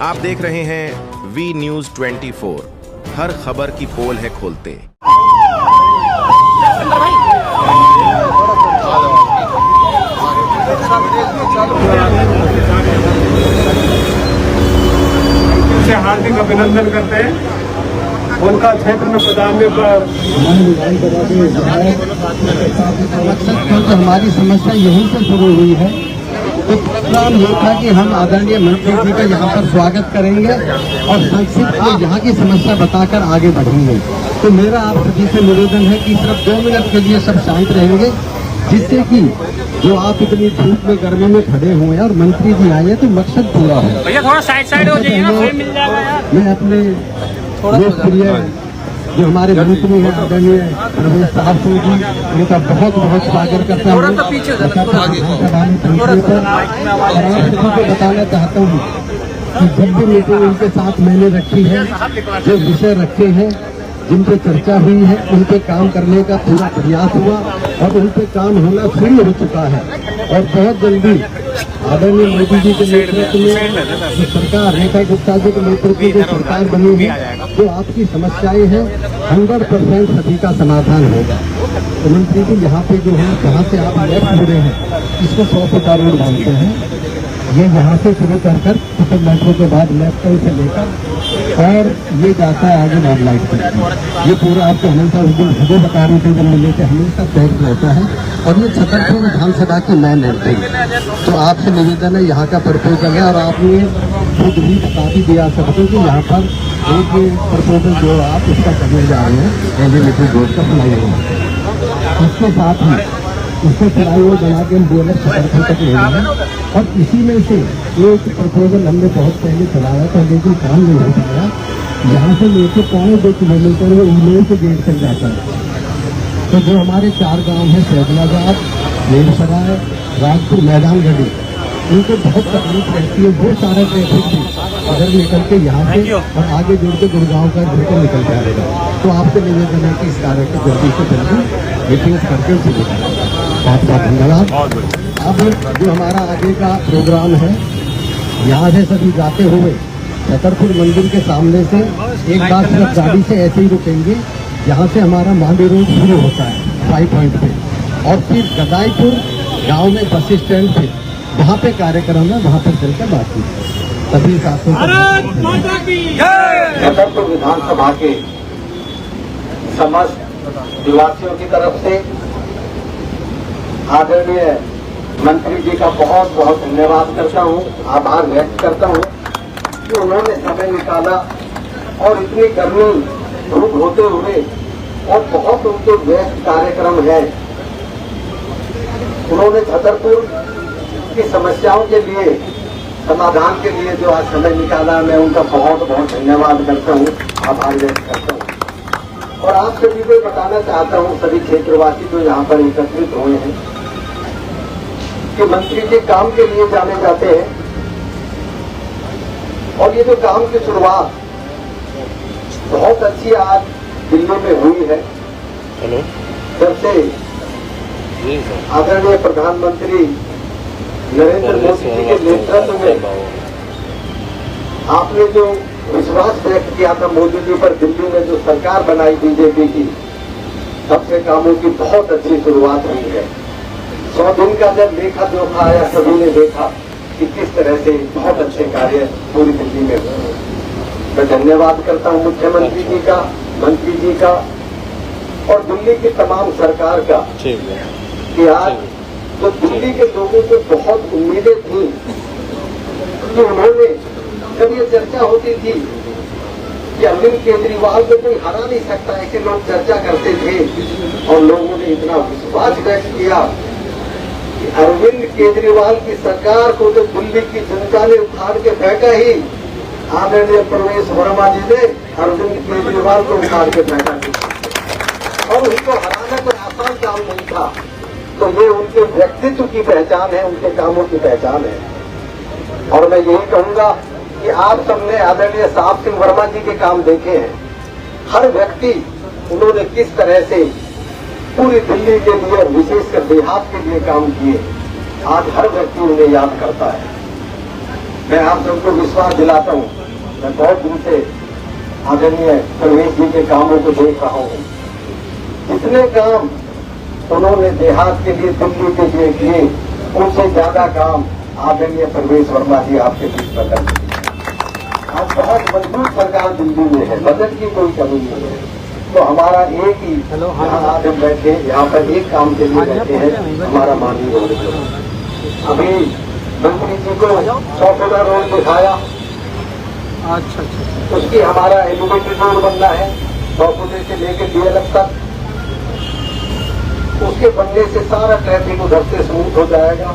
आप देख रहे हैं वी न्यूज 24। हर खबर की पोल है खोलते। से हार्दिक अभिनंदन करते हैं उनका क्षेत्र में प्रधान क्योंकि हमारी समस्या यहीं से शुरू हुई है। तो प्लान ये था कि हम आदरणीय मंत्री जी का यहाँ पर स्वागत करेंगे और संक्षिप्त में यहाँ की समस्या बताकर आगे बढ़ेंगे। तो मेरा आप सभी से निवेदन है कि सिर्फ 2 मिनट के लिए सब शांत रहेंगे, जिससे कि जो आप इतनी धूप में गर्मी में खड़े हुए हैं और मंत्री जी आए हैं तो मकसद पूरा हो। भैया थोड़ा साइड हो जाइए ना, फ्रेम मिल जाएगा यार। मैं अपने लोकप्रिय जो हमारे मंत्री हैं आदरणीय रमेश साहब सिंह जी, उनका बहुत बहुत स्वागत करता हूँ। और आपको बताना चाहता हूँ कि जब भी मीटिंग उनके साथ मैंने रखी है, जो विषय रखे हैं, जिन पे चर्चा हुई है, उन पे काम करने का पूरा प्रयास हुआ और उन पे काम होना शुरू हो चुका है। और बहुत जल्दी आदरणीय मोदी जी के नेतृत्व में जो सरकार, रेखा गुप्ता जी के नेतृत्व में जो सरकार बनी है, जो आपकी समस्याएं हैं 100% सभी का समाधान होगा। तो मंत्री जी यहाँ पे जो है, जहाँ से आप लेफ्ट जुड़े हैं, इसको 100 फुटा रोड मानते हैं। ये यहाँ से शुरू कर कुछ मेट्रो के बाद लेफ्ट से लेकर और ये जाता है आगे नॉर्थ लाइट तक। ये पूरा आपको हमेशा उस दिन मुझे बता रहे थे जब मिले थे, हमेशा पैक रहता है। और ये छतरपुर विधानसभा की मेन एंट्री। तो आपसे निवेदन है, यहाँ का प्रपोजल है और आपने खुद भी बता भी दिया सबको कि यहाँ पर एक प्रपोजल जो आप उसका करने जा रहे हैं, एलिमेंट्री बोर्ड का बनाई हुआ। इसके साथ ही उसको चलाई हुई बना के हम बोले छतरपुर तक ले गए। और इसी में से एक प्रपोजल हमने बहुत पहले चलाया था, लेकिन काम नहीं हो पाया। यहाँ से लेके 2.25 किलोमीटर वो इंग्लैंड के गेट तक जाता है। तो जो हमारे 4 गांव हैं, सैदलाबाद, मेरसराय, राजपुर, मैदान गढ़ी, उनको बहुत तकलीफ रहती है। बहुत सारा ट्रैफिक भी अगर निकल के यहाँ से और आगे जुड़ के गुड़गांव का बिल्कुल निकल जाएगा। तो आपसे निवेदन है कि इस कार्य को जल्दी से जल्दी मीटिंग करके उसे निकालें। बहुत बहुत धन्यवाद। अब जो हमारा आगे का प्रोग्राम है, यहाँ से सभी जाते हुए छतरपुर मंदिर के सामने से एक बार सिर्फ गाड़ी से ऐसे ही रुकेंगे। यहाँ से हमारा मांडवी रोड शुरू होता है 5 पॉइंट पे, और फिर गदाईपुर गांव में बस स्टैंड पे वहाँ पे कार्यक्रम है, वहाँ पर चलकर बात की सभी साथियों। छतरपुर विधानसभा के समस्त निवासियों की तरफ से आदरणीय मंत्री जी का बहुत बहुत धन्यवाद करता हूँ, आभार व्यक्त करता हूँ कि उन्होंने समय निकाला और इतनी गर्मी धूप होते हुए और बहुत उनके व्यस्त कार्यक्रम है, उन्होंने छतरपुर की समस्याओं के लिए समाधान के लिए जो आज समय निकाला, मैं उनका बहुत बहुत धन्यवाद करता हूँ, आभार व्यक्त करता हूँ। और आप सभी को बताना चाहता हूँ, सभी क्षेत्रवासी जो यहाँ पर एकत्रित हुए हैं, कि मंत्री जी काम के लिए जाने जाते हैं और ये जो काम की शुरुआत बहुत अच्छी आज दिल्ली में हुई है। जब से आदरणीय प्रधानमंत्री नरेंद्र मोदी जी के नेतृत्व में आपने जो विश्वास व्यक्त किया था मोदी जी पर, दिल्ली में जो सरकार बनाई बीजेपी की, तब से कामों की बहुत अच्छी शुरुआत हुई है। 100 दिन का जब लेखा जोखा आया, सभी ने देखा कि किस तरह से बहुत अच्छे कार्य पूरी दिल्ली में हुए। मैं धन्यवाद करता हूं मुख्यमंत्री जी का, मंत्री जी का और दिल्ली की तमाम सरकार का कि आज तो दिल्ली के लोगों को बहुत उम्मीदें थी कि उन्होंने, जब ये चर्चा होती थी कि अरविंद केजरीवाल को कोई हरा नहीं सकता, ऐसे लोग चर्चा करते थे और लोगों ने इतना विश्वास व्यक्त किया कि अरविंद केजरीवाल की सरकार को तो दिल्ली की जनता ने उखाड़ के फेंका ही, आदरणीय प्रवेश वर्मा जी ने अरविंद केजरीवाल को उखाड़ के फेंका और उनको हराना कोई आसान काम नहीं था। तो ये उनके व्यक्तित्व की पहचान है, उनके कामों की पहचान है। और मैं यही कहूंगा कि आप सबने आदरणीय साहब सिंह वर्मा जी के काम देखे हैं। हर व्यक्ति उन्होंने किस तरह से पूरी दिल्ली के लिए, विशेषकर देहात के लिए काम किए, आज हर व्यक्ति उन्हें याद करता है। मैं आप सबको विश्वास दिलाता हूँ, मैं बहुत दिन से आदरणीय परवेश जी के कामों को देख रहा हूँ। जितने काम उन्होंने देहात के लिए, दिल्ली के लिए किए, उनसे ज्यादा काम आदरणीय परवेश वर्मा जी आपके बीच में कर दिए। आज बहुत मजबूत सरकार दिल्ली में है, बजट की कोई कमी नहीं है। तो हमारा एक ही यहाँ आज हम बैठे, यहाँ पर एक काम के लिए बैठे हैं, हमारा माननीय रोड। अभी मंत्री जी को 100 फुटा रोड दिखाया। अच्छा अच्छा। उसकी हमारा एलिवेटेड रोड बनना है 100 फुटे से लेकर DLF तक। उसके बनने से सारा ट्रैफिक उधर से स्मूथ हो जाएगा।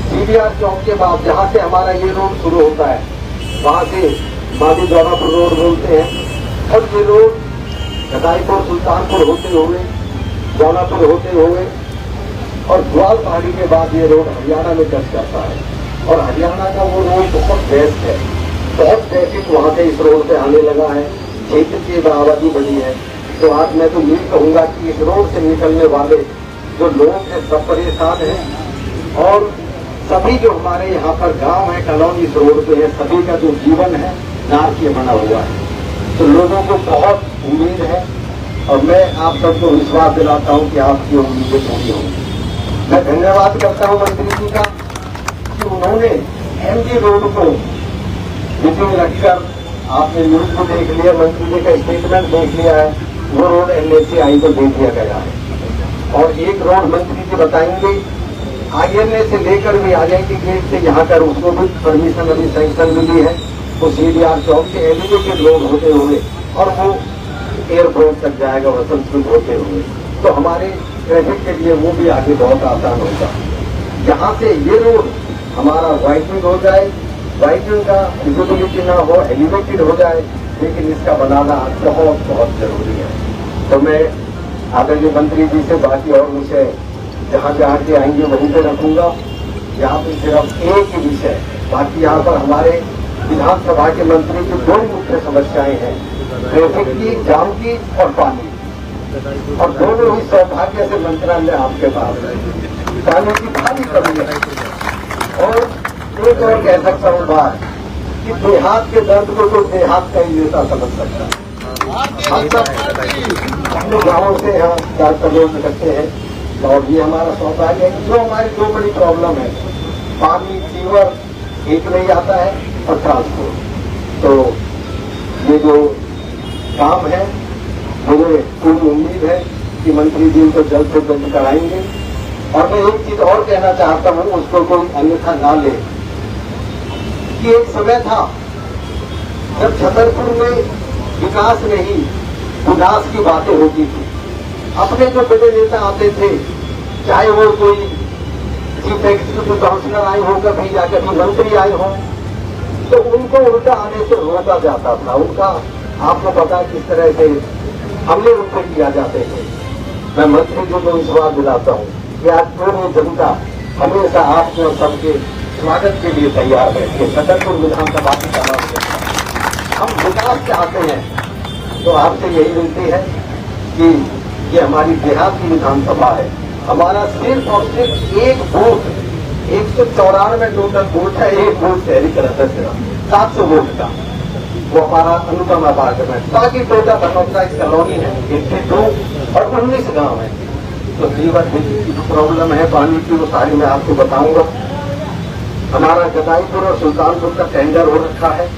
CDR चौक के बाद जहाँ से हमारा ये रोड शुरू होता है, वहाँ से मादी दौरापुर रोड बोलते हैं, और ये रोड गदाईपुर, सुल्तानपुर होते हुए, जौनापुर होते हुए और ग्वाल पहाड़ी के बाद ये रोड हरियाणा में टच करता है। और हरियाणा का वो रोड बहुत बेस्ट है, बहुत ट्रैफिक वहाँ से इस रोड पे आने लगा है, क्षेत्र की आबादी बढ़ी है। तो आज मैं तो यही कहूँगा कि इस रोड से निकलने वाले जो लोग हैं सब परेशान हैं, और सभी जो हमारे यहाँ पर गांव है, कॉलोनी इस रोड पे है, सभी का जो जीवन है नारकीय बना हुआ है। तो लोगों को बहुत उम्मीद है, और मैं आप सबको विश्वास दिलाता हूँ कि आपकी उम्मीदें पूरी होंगी। मैं धन्यवाद करता हूँ मंत्री जी का कि उन्होंने MG रोड को मीटिंग रखकर, आपने न्यूज को देख लिया, मंत्री जी का स्टेटमेंट देख लिया है, वो रोड NHAI को दे दिया गया है। और एक रोड मंत्री जी बताएंगे INA से लेकर भी IIT गेट से यहाँ कर, उसको भी परमिशन अभी सैंक्शन मिली है। वो CDR चौक के एलिवेटेड रोड होते हुए और वो एयरपोर्ट तक जाएगा वसंतपुर होते हुए। तो हमारे ट्रैफिक के लिए वो भी आगे बहुत आसान होगा। यहाँ से ये रोड हमारा वाइडनिंग हो जाए, वाइडनिंग का विजिबिलिटी ना हो, एलिवेटेड हो जाए, लेकिन इसका बनाना बहुत बहुत जरूरी है। तो मैं आदरणीय मंत्री जी से बाकी और विषय जहाँ जहाँ के आएंगे वहीं पे रखूंगा। यहाँ पे सिर्फ एक ही विषय, बाकी यहाँ पर हमारे विधानसभा के मंत्री की दो मुख्य समस्याएं हैं, ट्रैफिक की, जाम की और पानी। और दोनों ही सौभाग्य से मंत्रालय आपके पास है। पानी की भारी कमी है। और एक और कह सकता हूँ बात कि देहात के दर्द को तो देहात का ही नेता समझ सकता है। हम सब अपने गाँव से यहाँ 4 लोग इकट्ठे हैं, और ये हमारा सौभाग्य है। जो हमारी दो बड़ी प्रॉब्लम है, पानी, फीवर एक नहीं आता है, और ट्रांसपोर्ट। तो ये जो काम है, मुझे पूरी उम्मीद है कि मंत्री जी को जल्द से जल्द कराएंगे। और मैं एक चीज और कहना चाहता हूँ, उसको कोई अन्यथा ना ले, कि एक समय था जब छतरपुर में विकास नहीं विनाश की बातें होती थी। अपने जो बड़े नेता आते थे, चाहे वो कोई चीफ एग्जीक्यूटिव काउंसिलर आए हो, कभी या कभी मंत्री आए हो, तो उनको उनका आने से रोका जाता था। उनका आपको पता है किस तरह से हमले उन पर किया जाते थे। मैं मंत्री जी को विश्वास दिलाता हूँ कि आज पूरी जनता हमेशा आपके और सबके स्वागत के लिए तैयार बैठे। छतरपुर विधानसभा की तमाम हम विकास चाहते हैं, तो आपसे यही विनती है कि ये हमारी देहात की विधानसभा है। हमारा सिर्फ और सिर्फ एक बूथ, 194 टोटल वोट है, एक वोट शहरी का रहता है, 700 वोट का, वो हमारा अनुपम अपार्टमेंट। बाकी टोटल धर्मोत्सव कॉलोनी है, 82 और 19 गांव है। तो लीवर की प्रॉब्लम है, पानी की, वो सारी मैं आपको बताऊंगा। हमारा गदाईपुर और सुल्तानपुर का टेंडर हो रखा है,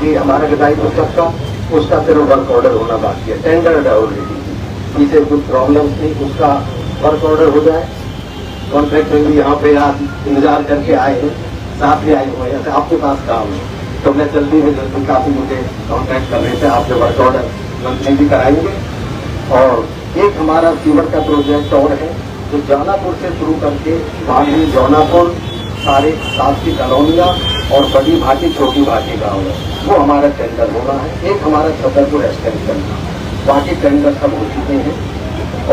कि हमारा गदाईपुर तक का, उसका फिर वर्क ऑर्डर होना बाकी है। टेंडर है ऑलरेडी, इसे कुछ प्रॉब्लम थी, उसका वर्क ऑर्डर हो जाए। कॉन्ट्रैक्टर भी यहाँ पे आज इंतजार करके आए हैं, साथ में आए हुए हैं, आपके पास काम है, तो मैं जल्दी में जल्दी, काफी मुझे कॉन्ट्रैक्ट कर रहे थे, आपके वर्क ऑर्डर मंत्री जी कराएंगे। और एक हमारा सीवर का प्रोजेक्ट और है, जो जौनापुर से शुरू करके भाटी, जौनापुर, सारे 7 की कॉलोनियाँ और बड़ी भाटी, छोटी भाटी गाँव है, वो हमारा टेंडर होना है। एक हमारा छतरपुर एक्सटेंशन का, बाकी टेंडर सब हो चुके हैं।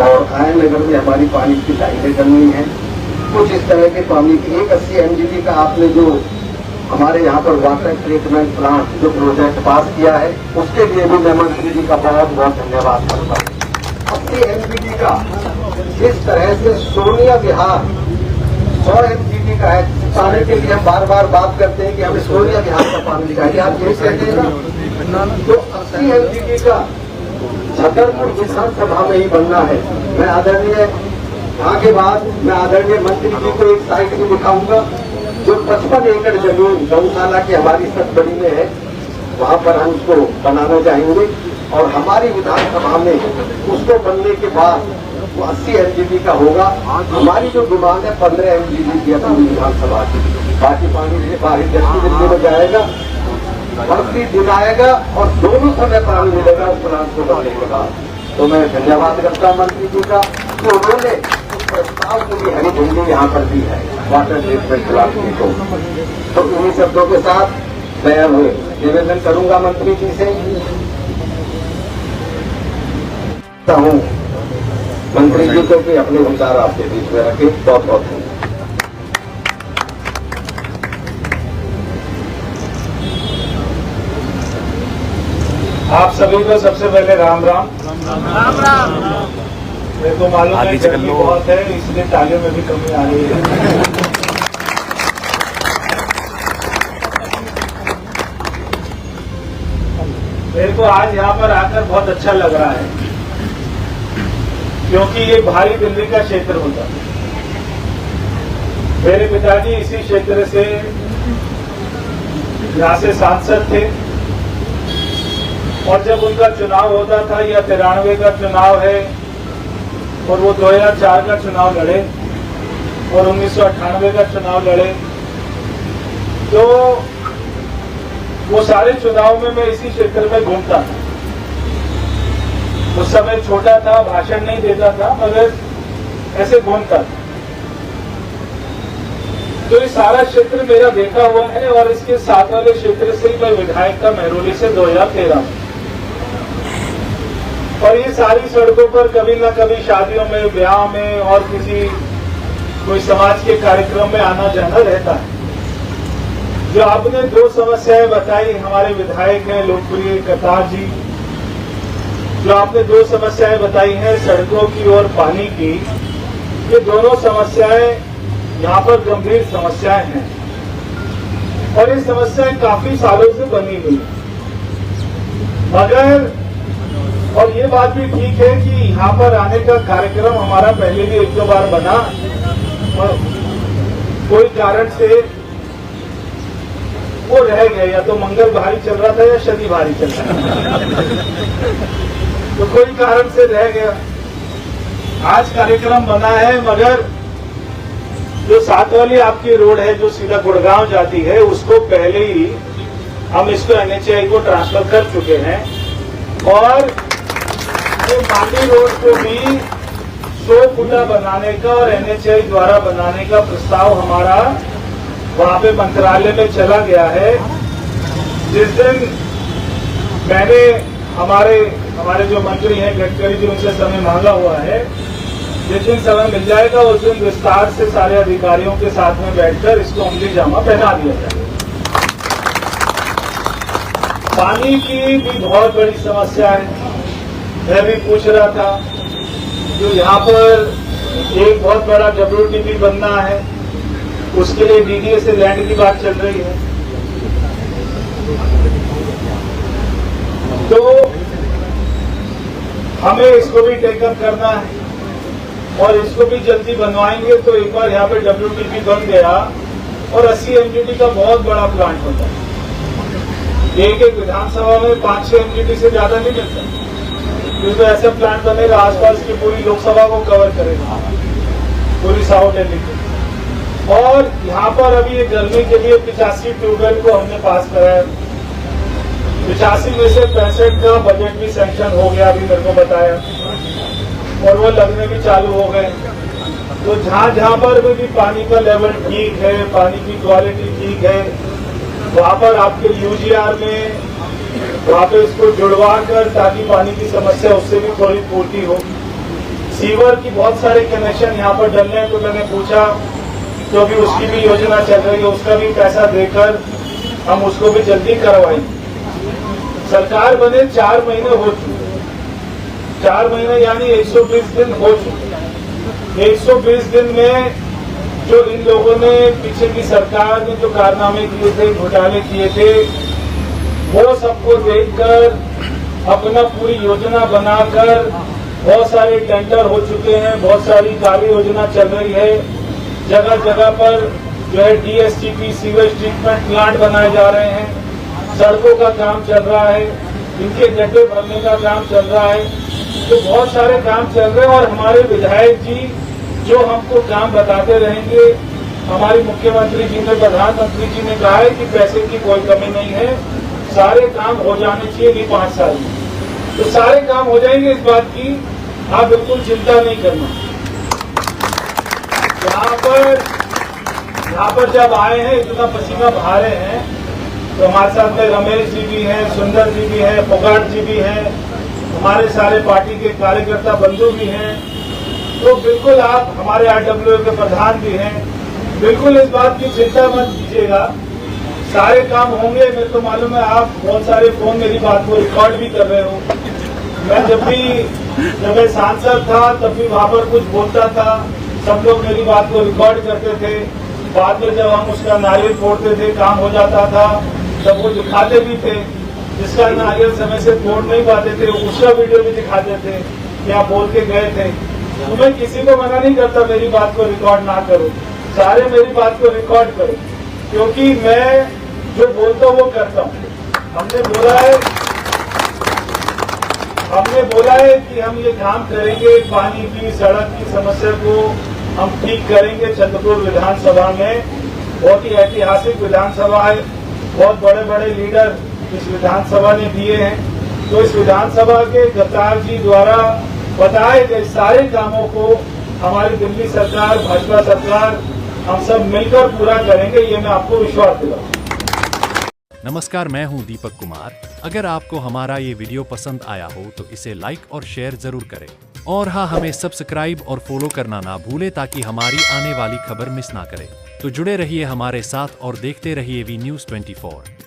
और आयन नगर में हमारी पानी की लाइनें करनी है, कुछ इस तरह के पानी की। 80 MGD का आपने जो हमारे यहाँ पर वाटर ट्रीटमेंट प्लांट जो प्रोजेक्ट पास किया है, उसके लिए भी मैं मंत्री जी का बहुत बहुत धन्यवाद करता हूँ। 80 MGD का जिस तरह से सोनिया विहार 100 MGD का है, पाने के लिए हम बार बार बात करते हैं कि हमें सोनिया विहार का पानी दिखाइए। आप यही कहते हैं ना, तो 80 MGD का छतरपुर विधानसभा में ही बनना है। मैं आदरणीय यहाँ के बाद मैं आदरणीय मंत्री जी को एक साइड में दिखाऊंगा, जो 55 एकड़ जमीन गौशाला की हमारी सतबड़ी में है, वहाँ पर हम उसको बनाना चाहेंगे और हमारी विधानसभा में उसको बनने के बाद वो 80 MGD का होगा। हमारी जो डिमांड है 15 MGD की अपनी विधानसभा की, बाकी पानी से बाहर 10 दिल्ली में जाएगा, बढ़ती दिलाएगा और दोनों समय पानी मिलेगा उस प्लांट को बनने के बाद। तो मैं धन्यवाद करता हूँ मंत्री जी का कि उन्होंने प्रस्ताव के लिए हरी झंडी यहाँ पर दी है वाटर ट्रीटमेंट प्लांट को। तो इन्हीं शब्दों के साथ मैं अब निवेदन करूंगा मंत्री जी से हूँ मंत्री जी को भी अपने विचार आपके बीच में रखे। बहुत बहुत धन्यवाद। आप सभी को सबसे पहले राम राम। राम राम। मेरे को मालूम है गर्मी बहुत है, इसलिए तालियों में भी कमी आ रही है। मेरे को आज यहाँ पर आकर बहुत अच्छा लग रहा है, क्योंकि ये भारी दिल्ली का क्षेत्र होता है। मेरे पिताजी इसी क्षेत्र से यहाँ से सांसद थे और जब उनका चुनाव होता था, या 93 का चुनाव है और वो 2004 का चुनाव लड़े और 1998 का चुनाव लड़े, तो वो सारे चुनाव में मैं इसी क्षेत्र में घूमता था। उस समय छोटा था, भाषण नहीं देता था, मगर ऐसे घूमता था। तो ये सारा क्षेत्र मेरा देखा हुआ है और इसके साथ वाले क्षेत्र से मैं विधायक का महरौली से 2013 में। और ये सारी सड़कों पर कभी न कभी शादियों में, ब्याह में और किसी कोई समाज के कार्यक्रम में आना जाना रहता है। जो आपने 2 समस्याएं बताई, हमारे विधायक हैं लोकप्रिय कतार जी, जो आपने 2 समस्याएं बताई हैं सड़कों की और पानी की, ये दोनों समस्याएं यहाँ पर गंभीर समस्याएं हैं और ये समस्याएं काफी सालों से बनी हुई है। मगर और ये बात भी ठीक है कि यहाँ पर आने का कार्यक्रम हमारा पहले भी 1-2 बार बना और कोई कारण से वो रह गया, या तो मंगल भारी चल रहा था या शनि भारी चल रहा था, तो कोई कारण से रह गया। आज कार्यक्रम बना है, मगर जो सात वाली आपकी रोड है जो सीधा गुड़गांव जाती है, उसको पहले ही हम इसको NHAI को ट्रांसफर कर चुके हैं और ये माली रोड को भी 100 फुटा बनाने का और NHAI द्वारा बनाने का प्रस्ताव हमारा वहां पे मंत्रालय में चला गया है। जिस दिन मैंने हमारे जो मंत्री हैं गडकरी जी, उनसे समय मांगा हुआ है, जिस दिन समय मिल जाएगा उस दिन विस्तार से सारे अधिकारियों के साथ में बैठकर इसको अमली जामा पहना दिया जाएगा। पानी की भी बहुत बड़ी समस्या है। मैं भी पूछ रहा था, जो यहाँ पर एक बहुत बड़ा WTP बनना है, उसके लिए DDA से लैंड की बात चल रही है। तो हमें इसको भी टेकअप करना है और इसको भी जल्दी बनवाएंगे। तो एक बार यहाँ पे WTP बन गया और 80 MGD का बहुत बड़ा प्लांट होता है। एक विधानसभा में 5-6 MGD से ज्यादा नहीं मिलता, क्योंकि ऐसा प्लांट बनेगा आसपास की पूरी लोकसभा को कवर करेगा, पूरी साउथ दिल्ली को। और यहाँ पर अभी ये गर्मी के लिए 85 ट्यूबवेल को हमने पास कराया। 85 में से 65 का बजट भी सैंक्शन हो गया, अभी मेरे को बताया, और वो लगने भी चालू हो गए। तो जहाँ पर भी पानी का लेवल ठीक है, पानी की क्वालिटी ठीक है, वहाँ पर आपके UGR में वहाँ पे इसको जुड़वा कर, ताकि पानी की समस्या उससे भी थोड़ी पूर्ति हो। सीवर की बहुत सारे कनेक्शन यहाँ पर डलने हैं, तो मैंने पूछा, तो अभी उसकी भी योजना चल रही है, उसका भी पैसा देकर हम उसको भी जल्दी करवाएंगे। सरकार बने 4 महीने हो चुके, 4 महीने यानी 120 दिन हो चुके। 120 दिन में जो इन लोगों ने पीछे की सरकार में जो कारनामे किए थे, घोटाले किए थे, वो सबको देखकर अपना पूरी योजना बनाकर बहुत सारे टेंडर हो चुके हैं, बहुत सारी कार्य योजना चल रही है। जगह जगह पर जो है DSTP सीवेज ट्रीटमेंट प्लांट बनाए जा रहे हैं, सड़कों का काम चल रहा है, इनके गड्ढे भरने का काम चल रहा है। तो बहुत सारे काम चल रहे हैं और हमारे विधायक जी जो हमको काम बताते रहेंगे। हमारे मुख्यमंत्री जी ने, प्रधानमंत्री जी ने कहा है कि पैसे की कोई कमी नहीं है, सारे काम हो जाने चाहिए ये 5 साल में। तो सारे काम हो जाएंगे, इस बात की आप बिल्कुल चिंता नहीं करना। यहाँ पर जब आए हैं, इतना पसीना बहा रहे हैं, तो हमारे साथ में रमेश जी भी हैं, सुंदर जी भी हैं, फोगाट जी भी हैं, हमारे सारे पार्टी के कार्यकर्ता बंधु भी हैं। तो बिल्कुल आप, हमारे RWA के प्रधान भी हैं, बिल्कुल इस बात की चिंता मत कीजिएगा, सारे काम होंगे। मेरे को मालूम है आप बहुत सारे फोन मेरी बात को रिकॉर्ड भी कर रहे हो। मैं जब मैं सांसद था तब भी वहाँ पर कुछ बोलता था, सब लोग मेरी बात को रिकॉर्ड करते थे। बाद में जब हम उसका नारियल फोड़ते थे, काम हो जाता था, तब वो दिखाते भी थे। जिसका नारियल समय से तोड़ नहीं पाते थे उसका वीडियो भी दिखाते थे कि आप बोल के गए थे। तो मैं किसी को मना नहीं करता मेरी बात को रिकॉर्ड ना करो, सारे मेरी बात को रिकॉर्ड करो, क्योंकि मैं जो बोलता हूँ वो करता हूँ। हमने बोला है कि हम ये काम करेंगे, पानी की, सड़क की समस्या को हम ठीक करेंगे। चंद्रपुर विधानसभा में बहुत ही ऐतिहासिक विधानसभा है, बहुत बड़े बड़े लीडर इस विधानसभा ने दिए हैं। तो इस विधानसभा के गद्दार जी द्वारा बताए गए सारे कामों को हमारी दिल्ली सरकार, भाजपा सरकार, हम सब मिलकर पूरा करेंगे, ये मैं आपको विश्वास दिलाऊं। नमस्कार, मैं हूं दीपक कुमार। अगर आपको हमारा ये वीडियो पसंद आया हो तो इसे लाइक और शेयर जरूर करें, और हाँ, हमें सब्सक्राइब और फॉलो करना ना भूलें ताकि हमारी आने वाली खबर मिस ना करें। तो जुड़े रहिए हमारे साथ और देखते रहिए वी न्यूज़ 24।